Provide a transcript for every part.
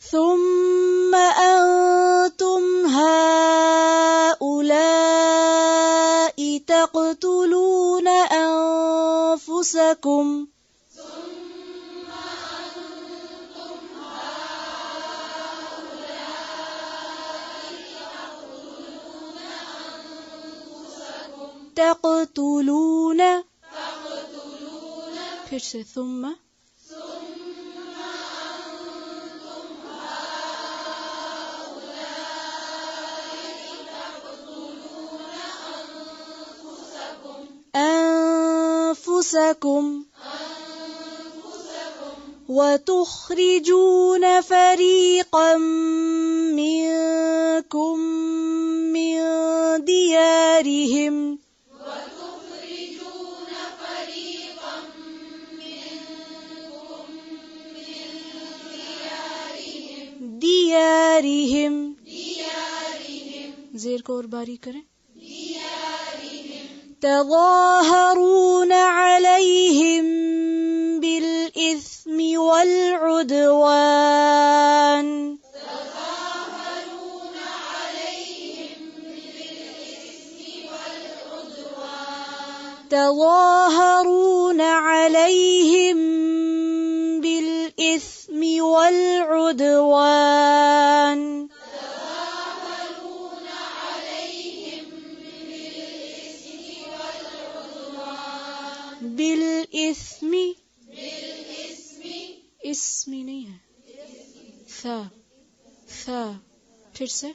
ثم أنتم هؤلاء تقتلون أنفسكم تقتلون پھر سے ثم أنفسكم وتخرجون فريقا منكم من ديارهم دیارہم زیر کو اور باری کریں تظاہرون علیہم بالإثم والعدوان تظاہرون علیہم بالإثم والعدوان بالإثم اسمی نہیں ہے ثا پھر سے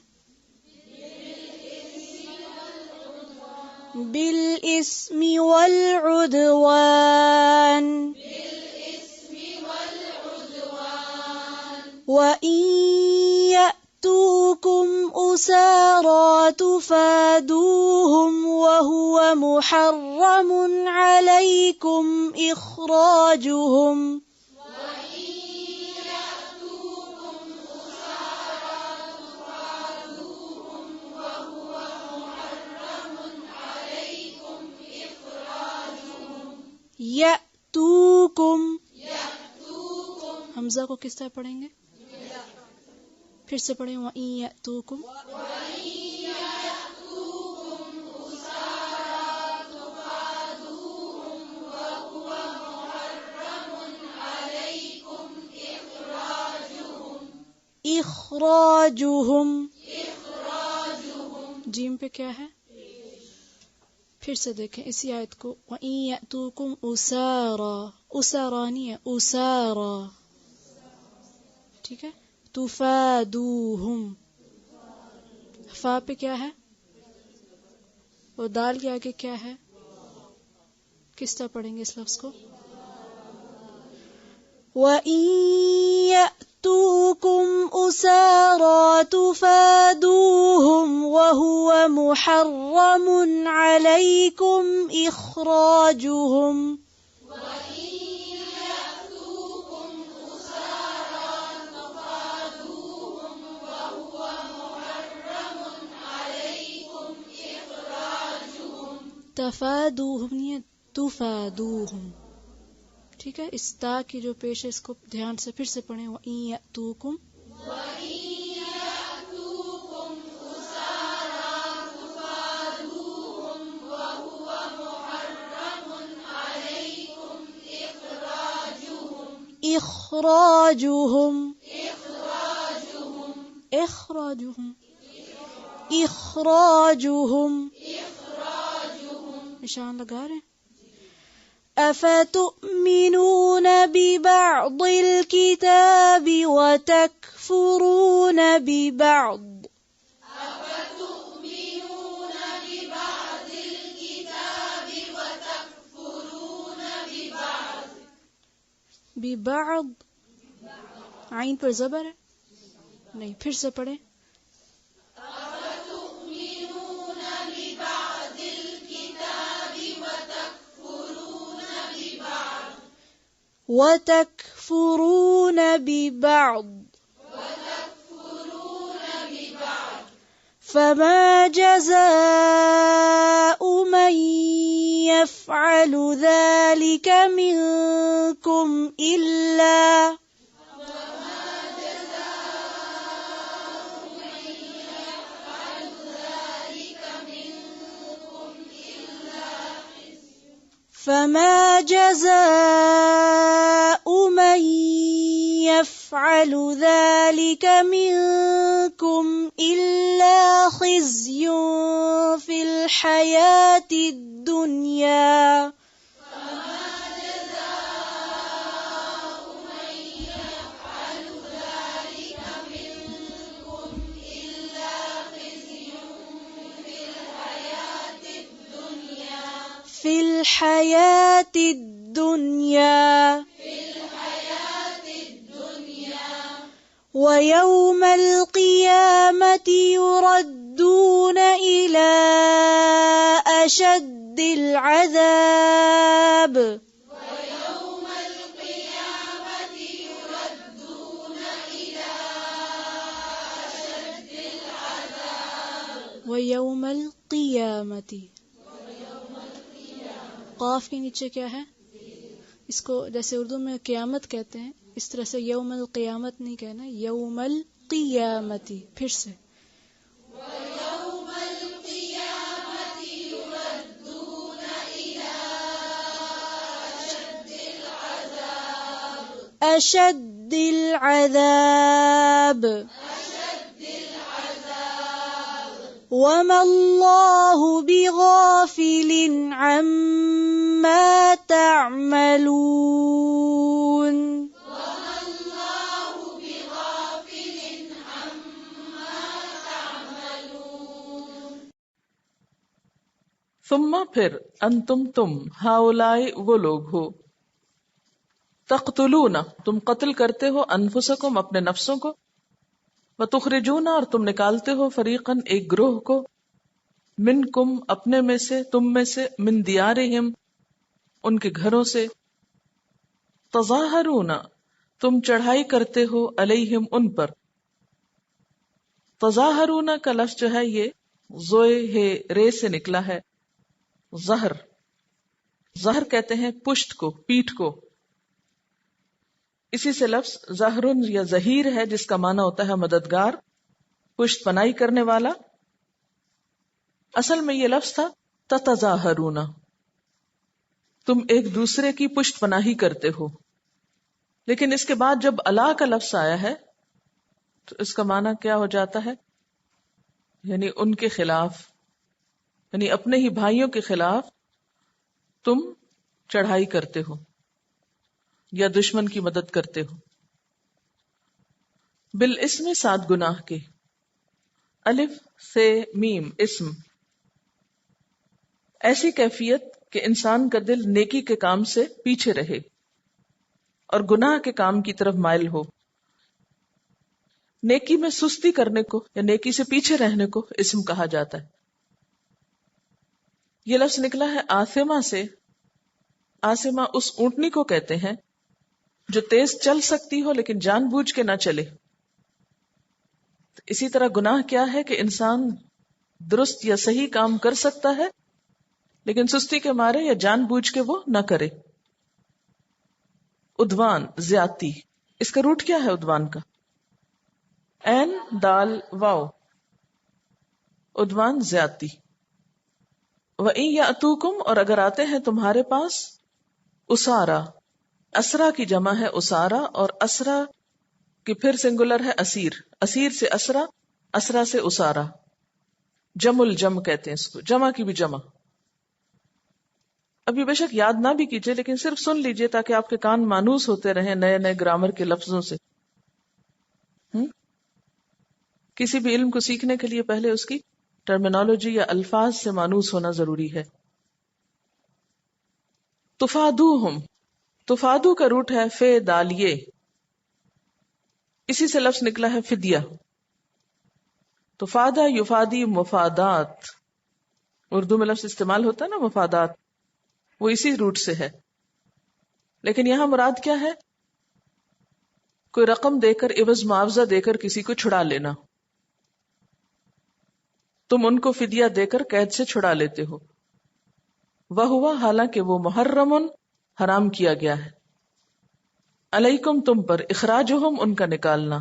بالإثم والعدوان وإن يأتوكم أسارى تفادوهم وهو محرم عليكم إخراجهم یأتوکم حمزہ کو کس طرح پڑھیں گے پھر سے پڑھیں وَإِن یأتوکم اخراجہم جیم پہ کیا ہے پھر سے دیکھیں اسی آیت کو وَإِن يَأْتُوكُمْ أُسَارًا أُسَارًا نہیں ہے أُسَارًا ٹھیک ہے تُفَادُوهُمْ فا پہ کیا ہے اور دال کے آگے کیا ہے کس طرح پڑھیں گے اس لفظ کو وَإِن يَأْتُوكُمْ أُسَارًا تُفَادُوهُمْ وَهُوَ مُحَرَّمٌ عَلَيْكُمْ إِخْرَاجُهُمْ تفادوهم نہیں تفادوهم ٹھیک ہے اس تا کی جو پیش ہے اس کو دھیان سے پھر سے پڑھیں وَإِن يَأْتُوكُمْ اخراجهم نشان لگا رہے ہیں افتؤمنون ببعض الكتاب وتكفرون ببعض ببعض عین پر زبر ہے نہیں پھر سے پڑھیں وتكفرون ببعض فما جزاء من يفعل ذلك منكم إلا فما جزاء من يفعل ذلك منكم إلا خزي في الحياة الدنيا في الحياة الدنيا ويوم القيامة يردون إلى أشد العذاب ويوم القيامة قاف کے نیچے کیا ہے؟ اس کو جیسے اردو میں قیامت کہتے ہیں اس طرح سے یوم القیامت نہیں کہنا، یوم القیامتی. پھر سے اشد العذاب وما اللہ بغافل عما تعملون. ثم پھر انتم تم ہاؤلائی وہ لوگ ہو تقتلون تم قتل کرتے ہو انفسکم اپنے نفسوں کو وتخرجون اور تم نکالتے ہو فریقاً ایک گروہ کو منکم اپنے میں سے تم میں سے من دیارہم ان کے گھروں سے تظاہرون تم چڑھائی کرتے ہو علیہم ان پر. تظاہرون کا لفظ جو ہے یہ زوئے ہے رے سے نکلا ہے. ظہر کہتے ہیں پشت کو پیٹھ کو. اسی سے لفظ ظہرن یا ظہیر ہے جس کا معنی ہوتا ہے مددگار پشت پناہی کرنے والا. اصل میں یہ لفظ تھا تتظاہرون تم ایک دوسرے کی پشت پناہی کرتے ہو. لیکن اس کے بعد جب الا کا لفظ آیا ہے تو اس کا معنی کیا ہو جاتا ہے؟ یعنی ان کے خلاف، یعنی اپنے ہی بھائیوں کے خلاف تم چڑھائی کرتے ہو یا دشمن کی مدد کرتے ہو. بالاسم 7 گناہ کے. الف سے میم اسم، ایسی کیفیت کہ انسان کا دل نیکی کے کام سے پیچھے رہے اور گناہ کے کام کی طرف مائل ہو. نیکی میں سستی کرنے کو یا نیکی سے پیچھے رہنے کو اسم کہا جاتا ہے. یہ لفظ نکلا ہے آثمہ سے. آثمہ اس اونٹنی کو کہتے ہیں جو تیز چل سکتی ہو لیکن جان بوجھ کے نہ چلے. اسی طرح گناہ کیا ہے کہ انسان درست یا صحیح کام کر سکتا ہے لیکن سستی کے مارے یا جان بوجھ کے وہ نہ کرے. عدوان زیادتی، اس کا روٹ کیا ہے عدوان کا؟ عین دال واو، عدوان زیادتی. وَإِن يَأْتُوكُمْ اور اگر آتے ہیں تمہارے پاس اسارا، اسرا کی جمع ہے اسارا اور اسرا کی پھر سنگولر ہے اسیر. اسیر سے اسرا، اسرا سے اسارا. جم الجم کہتے ہیں اس کو، جمع کی بھی جمع. ابھی بے شک یاد نہ بھی کیجئے لیکن صرف سن لیجئے تاکہ آپ کے کان مانوس ہوتے رہیں نئے نئے گرامر کے لفظوں سے. کسی بھی علم کو سیکھنے کے لیے پہلے اس کی ٹرمینالوجی یا الفاظ سے مانوس ہونا ضروری ہے. تفادوہم، تفادو کا روٹ ہے فے دالیے، اسی سے لفظ نکلا ہے فدیہ. تفادہ یفادی مفادات، اردو میں لفظ استعمال ہوتا ہے نا مفادات، وہ اسی روٹ سے ہے. لیکن یہاں مراد کیا ہے؟ کوئی رقم دے کر عوض معاوضہ دے کر کسی کو چھڑا لینا. تم ان کو فدیہ دے کر قید سے چھڑا لیتے ہو. وہوا حالانکہ وہ محرم حرام کیا گیا ہے. علیکم تم پر، اخراجہم ان کا نکالنا.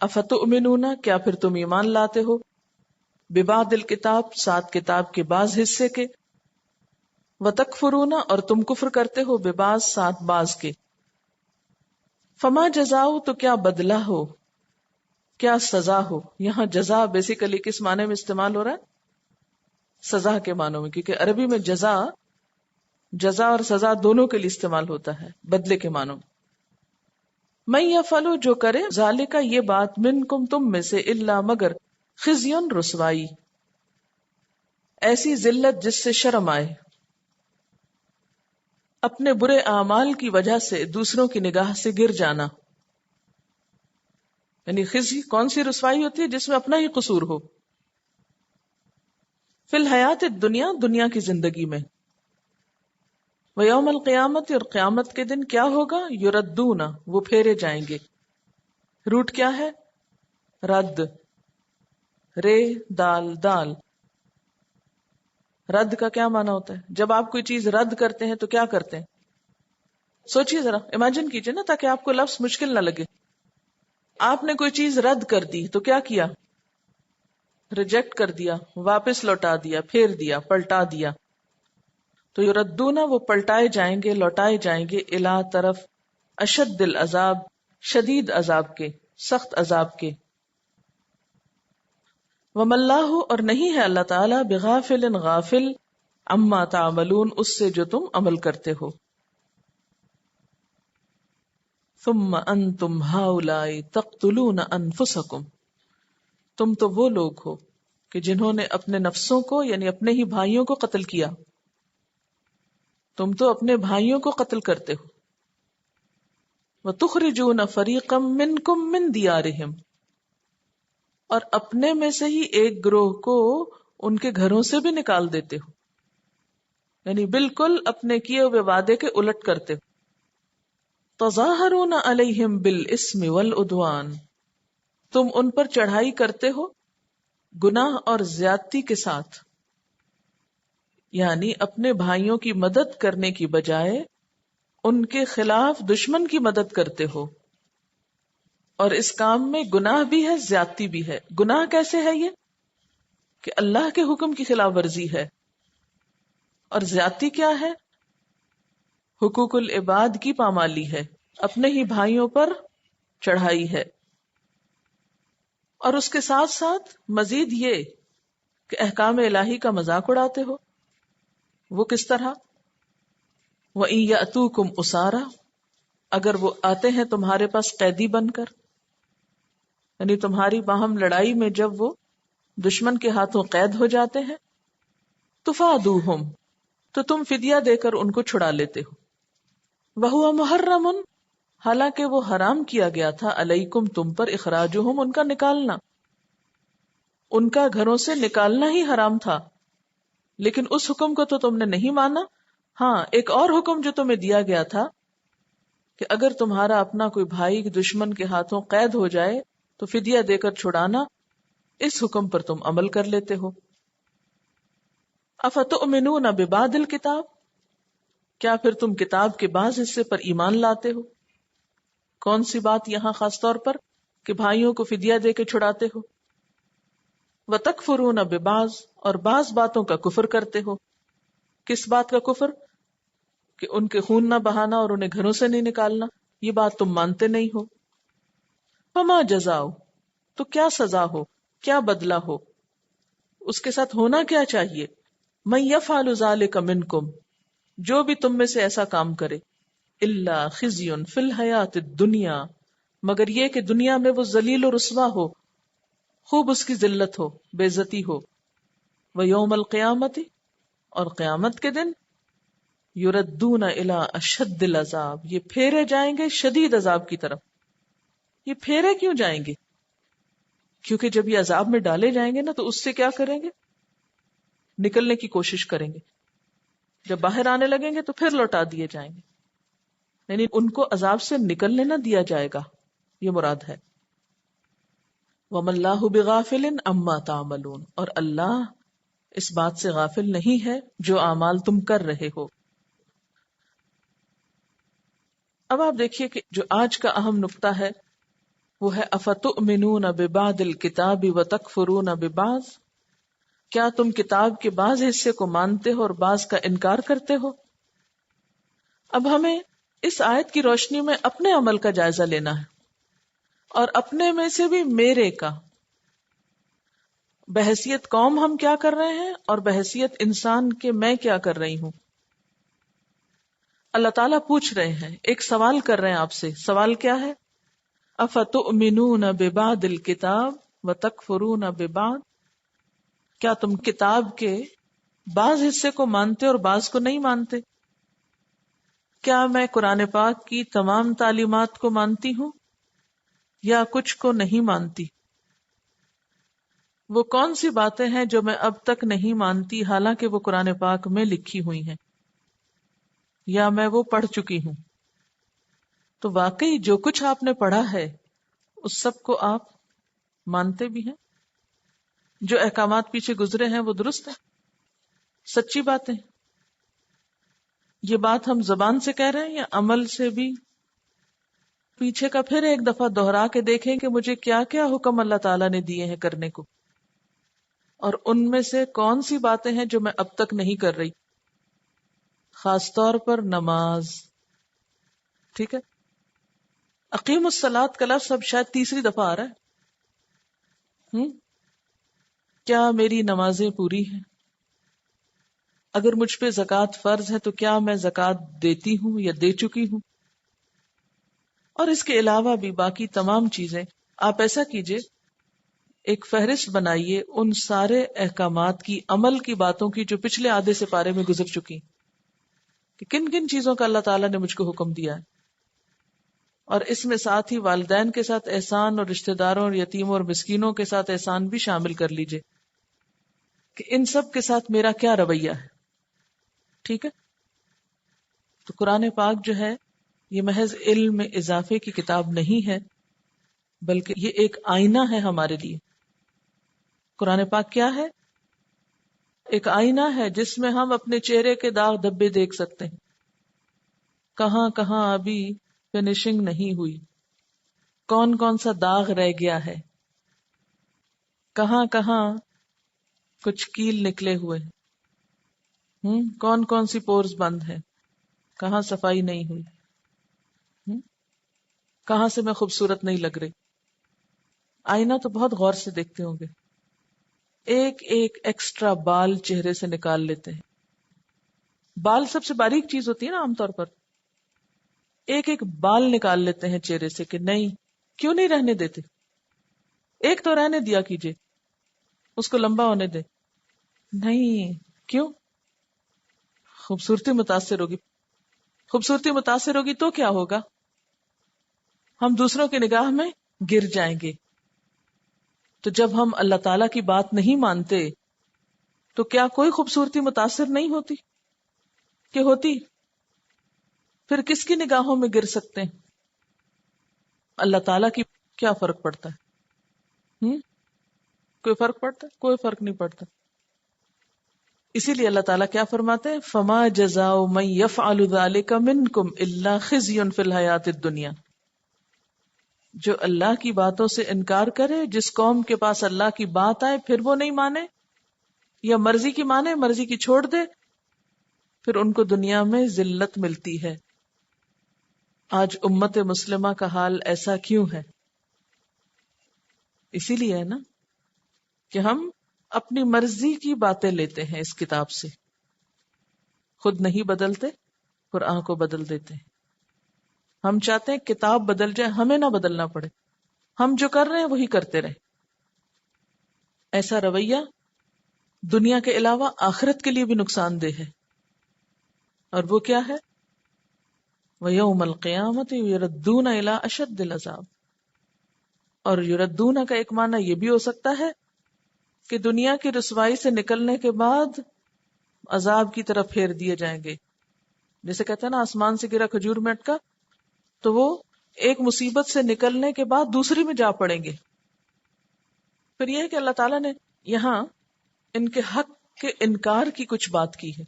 افتؤمنون کیا پھر تم ایمان لاتے ہو؟ ببعض الکتاب 7 کتاب کے بعض حصے کے. وَتَكْفُرُونَ اور تم کفر کرتے ہو ببعض ساتھ بعض کے. فما جزاؤ تو کیا بدلہ ہو، کیا سزا ہو. یہاں جزا بیسیکلی کس معنی میں استعمال ہو رہا ہے؟ سزا کے معنوں میں، کیونکہ عربی میں جزا اور سزا دونوں کے لیے استعمال ہوتا ہے، بدلے کے معنوں میں. من یفعل جو کرے ذالک یہ بات منکم تم میں سے الا مگر خزیٌ رسوائی، ایسی ذلت جس سے شرم آئے، اپنے برے اعمال کی وجہ سے دوسروں کی نگاہ سے گر جانا. یعنی خزی کون سی رسوائی ہوتی ہے؟ جس میں اپنا ہی قصور ہو. فی الحیات الدنیا دنیا کی زندگی میں. ویوم القیامت اور قیامت کے دن کیا ہوگا؟ یردون وہ پھیرے جائیں گے. روٹ کیا ہے؟ رد، رے دال دال. رد کا کیا معنی ہوتا ہے؟ جب آپ کوئی چیز رد کرتے ہیں تو کیا کرتے ہیں؟ سوچئے ذرا، امیجن کیجئے نا، تاکہ آپ کو لفظ مشکل نہ لگے. آپ نے کوئی چیز رد کر دی تو کیا کیا؟ ریجیکٹ کر دیا، واپس لوٹا دیا، پھیر دیا، پلٹا دیا. تو یردون وہ پلٹائے جائیں گے، لوٹائے جائیں گے، الا طرف اشد العذاب شدید عذاب کے، سخت عذاب کے. وَمَا اللَّهُ اور نہیں ہے اللہ تعالیٰ بغافل غافل عما تعملون اس سے جو تم عمل کرتے ہو. ثم انتم هؤلاء تقتلون انفسکم تم تو وہ لوگ ہو کہ جنہوں نے اپنے نفسوں کو یعنی اپنے ہی بھائیوں کو قتل کیا. تم تو اپنے بھائیوں کو قتل کرتے ہو. وَتُخْرِجُونَ فَرِيقًا مِّنْكُمْ مِّن دِيَارِهِمْ اور اپنے میں سے ہی ایک گروہ کو ان کے گھروں سے بھی نکال دیتے ہو، یعنی بالکل اپنے کیے ہوئے وعدے کے الٹ کرتے ہو. تظاہرون علیہم بالاسم والعدوان تم ان پر چڑھائی کرتے ہو گناہ اور زیادتی کے ساتھ، یعنی اپنے بھائیوں کی مدد کرنے کی بجائے ان کے خلاف دشمن کی مدد کرتے ہو. اور اس کام میں گناہ بھی ہے، زیادتی بھی ہے. گناہ کیسے ہے؟ یہ کہ اللہ کے حکم کی خلاف ورزی ہے. اور زیادتی کیا ہے؟ حقوق العباد کی پامالی ہے، اپنے ہی بھائیوں پر چڑھائی ہے. اور اس کے ساتھ ساتھ مزید یہ کہ احکام الہی کا مذاق اڑاتے ہو. وہ کس طرح؟ وَإِن يَأْتُوكُمْ أُسَارَىٰ اگر وہ آتے ہیں تمہارے پاس قیدی بن کر، یعنی تمہاری باہم لڑائی میں جب وہ دشمن کے ہاتھوں قید ہو جاتے ہیں، تُفَادُوهُمْ تو تم فدیہ دے کر ان کو چھڑا لیتے ہو. وَهُوَ مُحَرَّمٌ حالانکہ وہ حرام کیا گیا تھا علیکم تم پر اخراجہم ان کا نکالنا، ان کا گھروں سے نکالنا ہی حرام تھا. لیکن اس حکم کو تو تم نے نہیں مانا. ہاں ایک اور حکم جو تمہیں دیا گیا تھا کہ اگر تمہارا اپنا کوئی بھائی دشمن کے ہاتھوں قید ہو جائے تو فدیہ دے کر چھڑانا، اس حکم پر تم عمل کر لیتے ہو. افتؤمنون ببعض الکتاب کیا پھر تم کتاب کے بعض حصے پر ایمان لاتے ہو؟ کون سی بات یہاں خاص طور پر کہ بھائیوں کو فدیہ دے کے چھڑاتے ہو. وَتَكْفُرُونَ بِبَعْض اور بعض باتوں کا کفر کرتے ہو. کس بات کا کفر؟ کہ ان کے خون نہ بہانا اور انہیں گھروں سے نہیں نکالنا، یہ بات تم مانتے نہیں ہو. فما جزاؤ تو کیا سزا ہو، کیا بدلہ ہو، اس کے ساتھ ہونا کیا چاہیے. من یفعل ذلک منکم جو بھی تم میں سے ایسا کام کرے، الا خزی فی الحیات الدنیا مگر یہ کہ دنیا میں وہ ذلیل و رسوا ہو، خوب اس کی ذلت ہو، بے عزتی ہو. ویوم القیامت اور قیامت کے دن یردون الی اشد العذاب یہ پھیرے جائیں گے شدید عذاب کی طرف. یہ پھیرے کیوں جائیں گے؟ کیونکہ جب یہ عذاب میں ڈالے جائیں گے نا تو اس سے کیا کریں گے؟ نکلنے کی کوشش کریں گے. جب باہر آنے لگیں گے تو پھر لوٹا دیے جائیں گے، یعنی ان کو عذاب سے نکلنے نہ دیا جائے گا، یہ مراد ہے. وَمَا اللَّهُ بِغَافِلٍ عَمَّا تَعْمَلُونَ اور اللہ اس بات سے غافل نہیں ہے جو اعمال تم کر رہے ہو. اب آپ دیکھیے کہ جو آج کا اہم نقطہ ہے وہ ہے افتؤمنون ببعض الکتاب وتکفرون ببعض. کیا تم کتاب کے بعض حصے کو مانتے ہو اور بعض کا انکار کرتے ہو؟ اب ہمیں اس آیت کی روشنی میں اپنے عمل کا جائزہ لینا ہے، اور اپنے میں سے بھی میرے کا، بحیثیت قوم ہم کیا کر رہے ہیں اور بحیثیت انسان کے میں کیا کر رہی ہوں۔ اللہ تعالیٰ پوچھ رہے ہیں، ایک سوال کر رہے ہیں آپ سے۔ سوال کیا ہے؟ افتؤمنون ببعض الکتاب وتکفرون ببعض، کیا تم کتاب کے بعض حصے کو مانتے اور بعض کو نہیں مانتے؟ کیا میں قرآن پاک کی تمام تعلیمات کو مانتی ہوں یا کچھ کو نہیں مانتی؟ وہ کون سی باتیں ہیں جو میں اب تک نہیں مانتی حالانکہ وہ قرآن پاک میں لکھی ہوئی ہیں یا میں وہ پڑھ چکی ہوں؟ تو واقعی جو کچھ آپ نے پڑھا ہے اس سب کو آپ مانتے بھی ہیں؟ جو احکامات پیچھے گزرے ہیں وہ درست ہیں، سچی باتیں؟ یہ بات ہم زبان سے کہہ رہے ہیں یا عمل سے بھی؟ پیچھے کا پھر ایک دفعہ دوہرا کے دیکھیں کہ مجھے کیا کیا حکم اللہ تعالیٰ نے دیے ہیں کرنے کو، اور ان میں سے کون سی باتیں ہیں جو میں اب تک نہیں کر رہی، خاص طور پر نماز۔ ٹھیک ہے، اقیم الصلاۃ کا لفظ اب شاید تیسری دفعہ آ رہا ہے۔ کیا میری نمازیں پوری ہیں؟ اگر مجھ پہ زکوٰۃ فرض ہے تو کیا میں زکوٰۃ دیتی ہوں یا دے چکی ہوں؟ اور اس کے علاوہ بھی باقی تمام چیزیں۔ آپ ایسا کیجئے، ایک فہرست بنائیے ان سارے احکامات کی، عمل کی باتوں کی جو پچھلے آدھے سے پارے میں گزر چکی، کہ کن کن چیزوں کا اللہ تعالیٰ نے مجھ کو حکم دیا ہے، اور اس میں ساتھ ہی والدین کے ساتھ احسان اور رشتہ داروں اور یتیموں اور مسکینوں کے ساتھ احسان بھی شامل کر لیجئے کہ ان سب کے ساتھ میرا کیا رویہ ہے۔ ٹھیک ہے، تو قرآن پاک جو ہے یہ محض علم میں اضافے کی کتاب نہیں ہے، بلکہ یہ ایک آئینہ ہے ہمارے لیے۔ قرآن پاک کیا ہے؟ ایک آئینہ ہے جس میں ہم اپنے چہرے کے داغ دھبے دیکھ سکتے ہیں، کہاں کہاں ابھی فنیشنگ نہیں ہوئی، کون کون سا داغ رہ گیا ہے، کہاں کہاں کچھ کیل نکلے ہوئے ہیں، کون کون سی پورز بند ہیں، کہاں صفائی نہیں ہوئی، کہاں سے میں خوبصورت نہیں لگ رہی۔ آئینہ تو بہت غور سے دیکھتے ہوں گے، ایک ایک ایکسٹرا بال چہرے سے نکال لیتے ہیں۔ بال سب سے باریک چیز ہوتی ہے نا عام طور پر، ایک ایک بال نکال لیتے ہیں چہرے سے کہ نہیں، کیوں نہیں رہنے دیتے؟ ایک تو رہنے دیا کیجئے، اس کو لمبا ہونے دے۔ نہیں، کیوں؟ خوبصورتی متاثر ہوگی، خوبصورتی متاثر ہوگی تو کیا ہوگا؟ ہم دوسروں کی نگاہ میں گر جائیں گے۔ تو جب ہم اللہ تعالیٰ کی بات نہیں مانتے تو کیا کوئی خوبصورتی متاثر نہیں ہوتی؟ کہ ہوتی؟ پھر کس کی نگاہوں میں گر سکتے ہیں؟ اللہ تعالیٰ کی کیا فرق پڑتا ہے؟ کوئی فرق پڑتا ہے؟ کوئی فرق نہیں پڑتا۔ اسی لیے اللہ تعالیٰ کیا فرماتے ہیں؟ فما جزاء من يفعل ذلك منكم الا خزي في الحیات الدنیا، جو اللہ کی باتوں سے انکار کرے، جس قوم کے پاس اللہ کی بات آئے پھر وہ نہیں مانے، یا مرضی کی مانے مرضی کی چھوڑ دے، پھر ان کو دنیا میں ذلت ملتی ہے۔ آج امت مسلمہ کا حال ایسا کیوں ہے؟ اسی لیے ہے نا کہ ہم اپنی مرضی کی باتیں لیتے ہیں اس کتاب سے، خود نہیں بدلتے، قرآن کو بدل دیتے ہیں۔ ہم چاہتے ہیں کتاب بدل جائے، ہمیں نہ بدلنا پڑے، ہم جو کر رہے ہیں وہی کرتے رہیں۔ ایسا رویہ دنیا کے علاوہ آخرت کے لیے بھی نقصان دہ ہے، اور وہ کیا ہے؟ وَيَوْمَ الْقِيَامَةِ يُرَدُّونَ إِلَىٰ أَشَدِّ الْعَذَابِ، اور یردون کا ایک معنی یہ بھی ہو سکتا ہے کہ دنیا کی رسوائی سے نکلنے کے بعد عذاب کی طرف پھیر دیے جائیں گے۔ جیسے کہتے ہیں نا آسمان سے گرا کھجور میں اٹکا، تو وہ ایک مصیبت سے نکلنے کے بعد دوسری میں جا پڑیں گے۔ پھر یہ ہے کہ اللہ تعالیٰ نے یہاں ان کے حق کے انکار کی کچھ بات کی ہے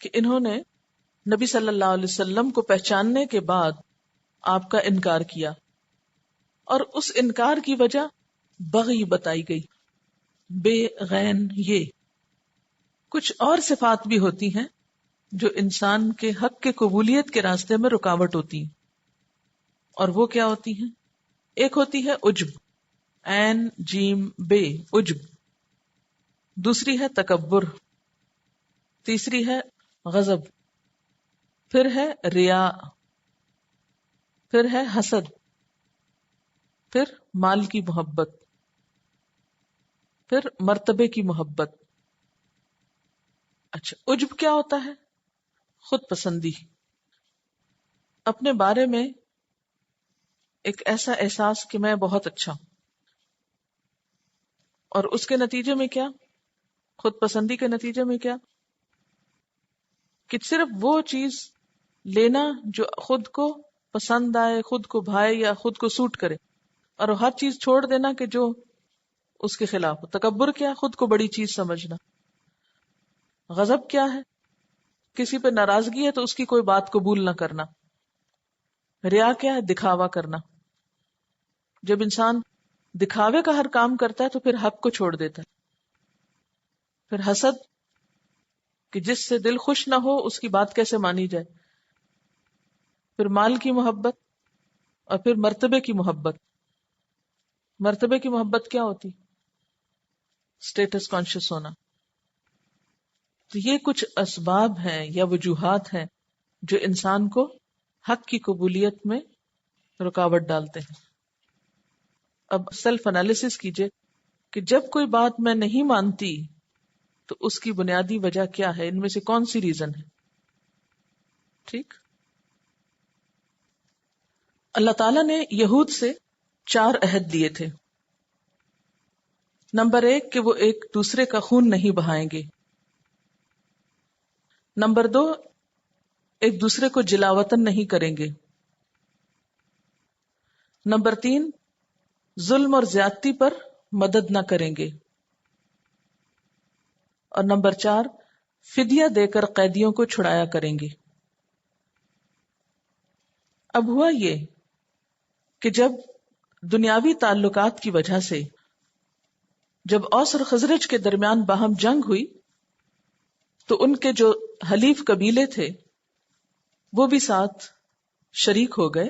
کہ انہوں نے نبی صلی اللہ علیہ وسلم کو پہچاننے کے بعد آپ کا انکار کیا، اور اس انکار کی وجہ بغی بتائی گئی بے غین یہ. کچھ اور صفات بھی ہوتی ہیں جو انسان کے حق کے قبولیت کے راستے میں رکاوٹ ہوتی ہیں. اور وہ کیا ہوتی ہیں؟ ایک ہوتی ہے عجب، عین جیم بے عجب. دوسری ہے تکبر. تیسری ہے غضب. پھر ہے ریا. پھر ہے حسد. پھر مال کی محبت. پھر مرتبے کی محبت. اچھا، عجب کیا ہوتا ہے؟ خود پسندی، اپنے بارے میں ایک ایسا احساس کہ میں بہت اچھا ہوں. اور اس کے نتیجے میں کیا؟ خود پسندی کے نتیجے میں کیا؟ کہ صرف وہ چیز لینا جو خود کو پسند آئے، خود کو بھائے یا خود کو سوٹ کرے، اور ہر چیز چھوڑ دینا کہ جو اس کے خلاف ہو. تکبر کیا؟ خود کو بڑی چیز سمجھنا. غضب کیا ہے؟ کسی پہ ناراضگی ہے تو اس کی کوئی بات قبول نہ کرنا. ریا کیا ہے؟ دکھاوا کرنا. جب انسان دکھاوے کا ہر کام کرتا ہے تو پھر حق کو چھوڑ دیتا ہے. پھر حسد، کہ جس سے دل خوش نہ ہو اس کی بات کیسے مانی جائے. پھر مال کی محبت، اور پھر مرتبے کی محبت. مرتبے کی محبت کیا ہوتی؟ اسٹیٹس کانشیس ہونا. تو یہ کچھ اسباب ہیں یا وجوہات ہیں جو انسان کو حق کی قبولیت میں رکاوٹ ڈالتے ہیں. اب سیلف انالیسس کیجئے کہ جب کوئی بات میں نہیں مانتی تو اس کی بنیادی وجہ کیا ہے، ان میں سے کون سی ریزن ہے. ٹھیک. اللہ تعالیٰ نے یہود سے 4 عہد دیے تھے. نمبر 1 کہ وہ ایک دوسرے کا خون نہیں بہائیں گے. نمبر 2 ایک دوسرے کو جلاوطن نہیں کریں گے. نمبر 3 ظلم اور زیادتی پر مدد نہ کریں گے. اور نمبر 4 فدیہ دے کر قیدیوں کو چھڑایا کریں گے. اب ہوا یہ کہ جب دنیاوی تعلقات کی وجہ سے جب اوس اور خزرج کے درمیان باہم جنگ ہوئی تو ان کے جو حلیف قبیلے تھے وہ بھی ساتھ شریک ہو گئے،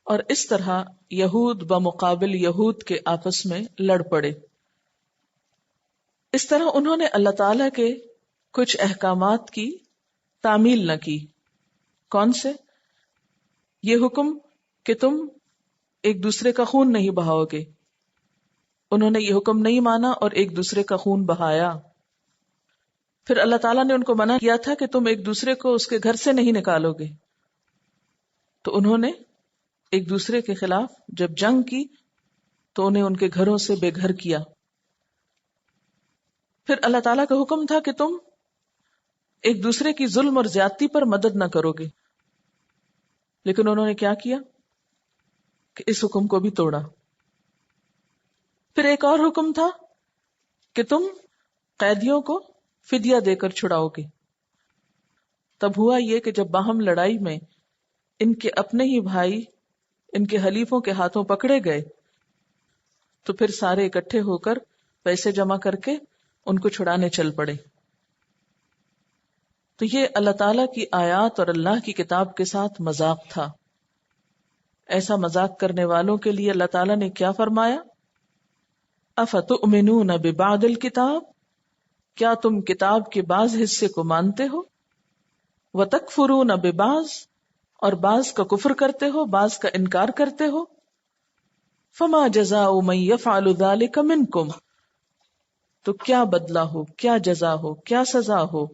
اور اس طرح یہود بمقابل یہود کے آپس میں لڑ پڑے. اس طرح انہوں نے اللہ تعالی کے کچھ احکامات کی تعمیل نہ کی. کون سے؟ یہ حکم کہ تم ایک دوسرے کا خون نہیں بہاؤ گے. انہوں نے یہ حکم نہیں مانا اور ایک دوسرے کا خون بہایا. پھر اللہ تعالیٰ نے ان کو منع کیا تھا کہ تم ایک دوسرے کو اس کے گھر سے نہیں نکالو گے، تو انہوں نے ایک دوسرے کے خلاف جب جنگ کی تو انہیں ان کے گھروں سے بے گھر کیا. پھر اللہ تعالیٰ کا حکم تھا کہ تم ایک دوسرے کی ظلم اور زیادتی پر مدد نہ کرو گے، لیکن انہوں نے کیا کیا کہ اس حکم کو بھی توڑا. پھر ایک اور حکم تھا کہ تم قیدیوں کو فدیہ دے کر چھڑاؤ گے. تب ہوا یہ کہ جب باہم لڑائی میں ان کے اپنے ہی بھائی ان کے حلیفوں کے ہاتھوں پکڑے گئے تو پھر سارے اکٹھے ہو کر پیسے جمع کر کے ان کو چھڑانے چل پڑے. تو یہ اللہ تعالیٰ کی آیات اور اللہ کی کتاب کے ساتھ مذاق تھا. ایسا مذاق کرنے والوں کے لیے اللہ تعالیٰ نے کیا فرمایا؟ افتؤمنون ببعض الکتاب، کیا تم کتاب کے بعض حصے کو مانتے ہو؟ وتکفرون ببعض، اور بعض کا کفر کرتے ہو، بعض کا انکار کرتے ہو. فما جزاء من يفعل ذلك منکم، تو کیا بدلہ ہو، کیا جزا ہو، کیا سزا ہو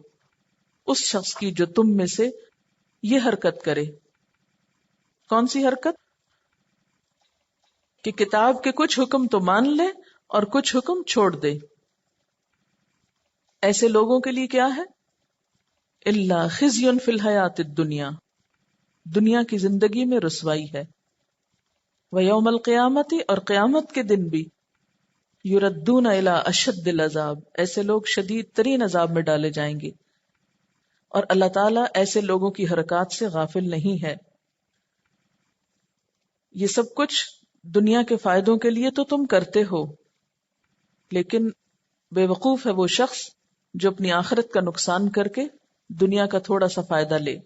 اس شخص کی جو تم میں سے یہ حرکت کرے. کون سی حرکت؟ کہ کتاب کے کچھ حکم تو مان لے اور کچھ حکم چھوڑ دے. ایسے لوگوں کے لیے کیا ہے؟ الا خزی فی الحیات الدنیا، دنیا کی زندگی میں رسوائی ہے. ویوم القیامت، اور قیامت کے دن بھی یردون الی اشد العذاب، ایسے لوگ شدید ترین عذاب میں ڈالے جائیں گے. اور اللہ تعالیٰ ایسے لوگوں کی حرکات سے غافل نہیں ہے. یہ سب کچھ دنیا کے فائدوں کے لیے تو تم کرتے ہو، لیکن بے وقوف ہے وہ شخص جو اپنی آخرت کا نقصان کر کے دنیا کا تھوڑا سا فائدہ لے.